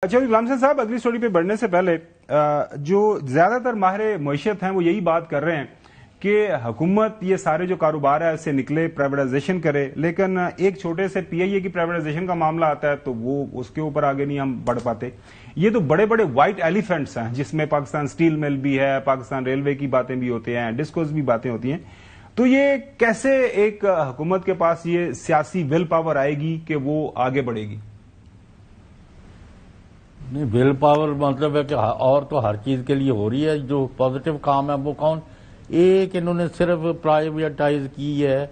اچھا غلام صاحب، اگلی سٹوری پہ بڑھنے سے پہلے جو زیادہ تر ماہر معیشت ہیں وہ یہی بات کر رہے ہیں کہ حکومت یہ سارے جو کاروبار ہے اس سے نکلے، پرائیویٹائزیشن کرے، لیکن ایک چھوٹے سے پی آئی اے کی پرائیویٹائزیشن کا معاملہ آتا ہے تو وہ اس کے اوپر آگے نہیں ہم بڑھ پاتے۔ یہ تو بڑے بڑے وائٹ ایلیفینٹس ہیں جس میں پاکستان سٹیل مل بھی ہے، پاکستان ریلوے کی باتیں بھی ہوتی ہیں، ڈسکوز بھی باتیں ہوتی ہیں، تو یہ کیسے ایک حکومت کے پاس یہ سیاسی ول پاور آئے گی کہ وہ آگے بڑھے گی؟ نہیں، ول پاور مطلب ہے کہ اور تو ہر چیز کے لیے ہو رہی ہے۔ جو پازیٹو کام ہے وہ کون؟ ایک انہوں نے صرف پرائیویٹائز کی ہے،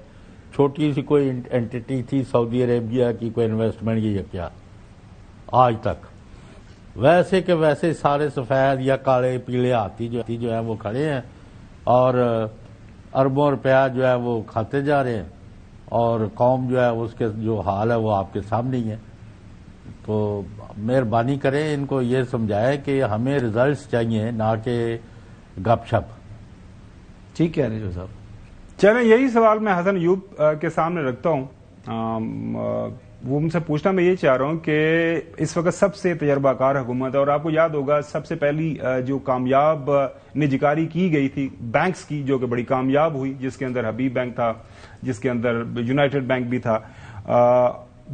چھوٹی سی کوئی اینٹی تھی سعودی عربیہ کی کوئی انویسٹمنٹ یا کیا آج تک، ویسے کہ ویسے سارے سفید یا کالے پیلے ہاتھی جو ہے وہ کھڑے ہیں اور اربوں روپیہ جو ہے وہ کھاتے جا رہے ہیں، اور قوم جو ہے اس کے جو حال ہے وہ آپ کے سامنے ہی ہے۔ تو مہربانی کریں ان کو یہ سمجھائے کہ ہمیں ریزلٹس چاہیے، نہ کہ گپ شپ۔ ٹھیک کہہ رہے جو صاحب۔ چلیں، یہی سوال میں حسن ایوب کے سامنے رکھتا ہوں۔ وہ ان سے پوچھنا میں یہ چاہ رہا ہوں کہ اس وقت سب سے تجربہ کار حکومت ہے، اور آپ کو یاد ہوگا سب سے پہلی جو کامیاب نجکاری کی گئی تھی بینکس کی، جو کہ بڑی کامیاب ہوئی، جس کے اندر حبیب بینک تھا، جس کے اندر یونائٹڈ بینک بھی تھا،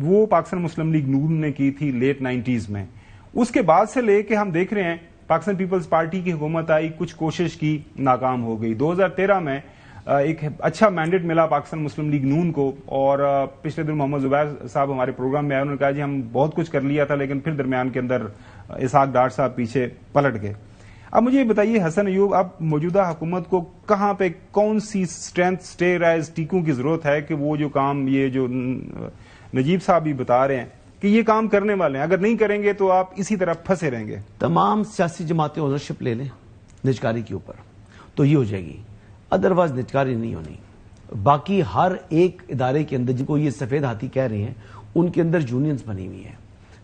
وہ پاکستان مسلم لیگ نون نے کی تھی لیٹ 90s میں۔ اس کے بعد سے لے کے ہم دیکھ رہے ہیں پاکستان پیپلز پارٹی کی حکومت آئی، کچھ کوشش کی، ناکام ہو گئی۔ 2013 میں ایک اچھا مینڈیٹ ملا پاکستان مسلم لیگ نون کو، اور پچھلے دن محمد زبیر صاحب ہمارے پروگرام میں آئے، انہوں نے کہا جی ہم بہت کچھ کر لیا تھا لیکن پھر درمیان کے اندر اسحاق ڈار صاحب پیچھے پلٹ گئے۔ اب مجھے یہ بتائیے حسن ایوب، اب موجودہ حکومت کو کہاں پہ کون سی اسٹرینتھ اسٹیرائز ٹیکوں کی ضرورت ہے کہ وہ جو کام یہ جو نجیب صاحب بھی بتا رہے ہیں کہ یہ کام کرنے والے ہیں، اگر نہیں کریں گے تو آپ اسی طرح پھنسے رہیں گے؟ تمام سیاسی جماعتیں اونرشپ لے لیں نجکاری کے اوپر تو یہ ہو جائے گی، ادروائز نجکاری نہیں ہونی۔ باقی ہر ایک ادارے کے اندر جن کو یہ سفید ہاتھی کہہ رہے ہیں ان کے اندر یونینز بنی ہوئی ہیں،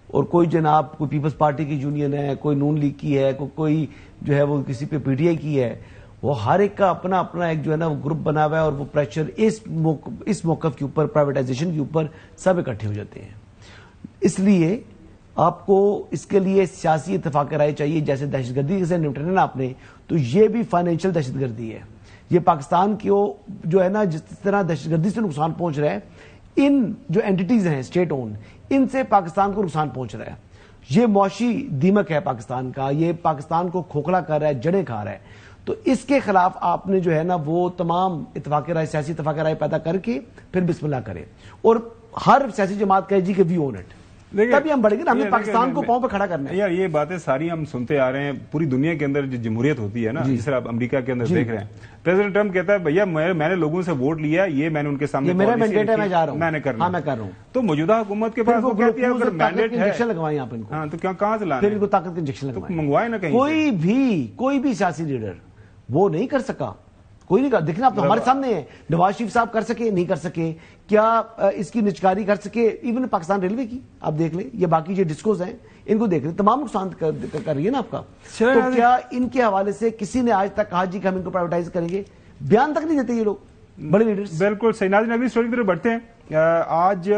اور کوئی جناب کوئی پیپلز پارٹی کی یونین ہے، کوئی نون لیگ کی ہے، کوئی جو ہے وہ کسی پہ پی ٹی آئی کی ہے، وہ ہر ایک کا اپنا اپنا ایک جو ہے نا وہ گروپ بنا ہوا ہے، اور وہ پریشر اس موقف کے اوپر، پرائیویٹائزیشن کے اوپر سب اکٹھے ہو جاتے ہیں۔ اس لیے آپ کو اس کے لیے سیاسی اتفاق رائے چاہیے۔ جیسے دہشت گردی سے نمٹنا نا آپ نے، تو یہ بھی فائنینشیل دہشت گردی ہے۔ یہ پاکستان کو جو ہے نا جس طرح دہشت گردی سے نقصان پہنچ رہا ہے، ان جو اینٹیز ہیں اسٹیٹ اون، ان سے پاکستان کو نقصان پہنچ رہا ہے۔ یہ معاشی دیمک ہے پاکستان کا، یہ پاکستان کو کھوکھلا کر رہا ہے، جڑیں کھا رہا ہے۔ تو اس کے خلاف آپ نے جو ہے نا وہ تمام اتفاق رائے، سیاسی اتفاق رائے پیدا کر کے پھر بسم اللہ کرے، اور ہر سیاسی جماعت کہے جی کہ وی اون اٹ، تبھی ہم بڑھیں گے نا۔ ہمیں پاکستان کو پاؤں پہ کھڑا کرنا ہے۔ یار یہ باتیں ساری ہم سنتے آ رہے ہیں، پوری دنیا کے اندر جو جمہوریت ہوتی ہے نا، جس طرح آپ امریکہ کے اندر دیکھ رہے ہیں، پریزیڈنٹ ٹرمپ کہتا ہے بھیا میں نے لوگوں سے ووٹ لیا، یہ میں نے ان کے سامنے میرا مینڈیٹ ہے، میں جا رہا ہوں، میں نے کرنا۔ ہاں میں کر رہا ہوں۔ تو موجودہ حکومت کے پاس وہ کہتی ہے اگر مینڈیٹ ہے، انجیکشن لگوائیں آپ ان کو، ہاں تو کہاں سے لانا؟ پھر ان کو طاقت کے انجیکشن لگوائیں، منگوائے نا کہیں۔ کوئی بھی سیاسی لیڈر وہ نہیں کر سکا، کوئی نہیں کر۔ دیکھنا آپ تو ہمارے سامنے ہے، نواز شریف صاحب کر سکے نہیں کر سکے، کیا اس کی نجکاری کر سکے؟ ایون پاکستان ریلوے کی آپ دیکھ لیں، یہ باقی جو ڈسکوز ہیں ان کو دیکھ لیں، تمام نقصان کر رہی ہے نا آپ کا۔ تو کیا ان کے حوالے سے کسی نے آج تک کہا جی کہ ہم ان کو پرائیویٹائز کریں گے؟ بیان تک نہیں دیتے یہ لوگ، بڑے لیڈرز۔ بالکل صحیح۔ ناظرین اگلی سٹوری کی طرف بڑھتے ہیں۔ آج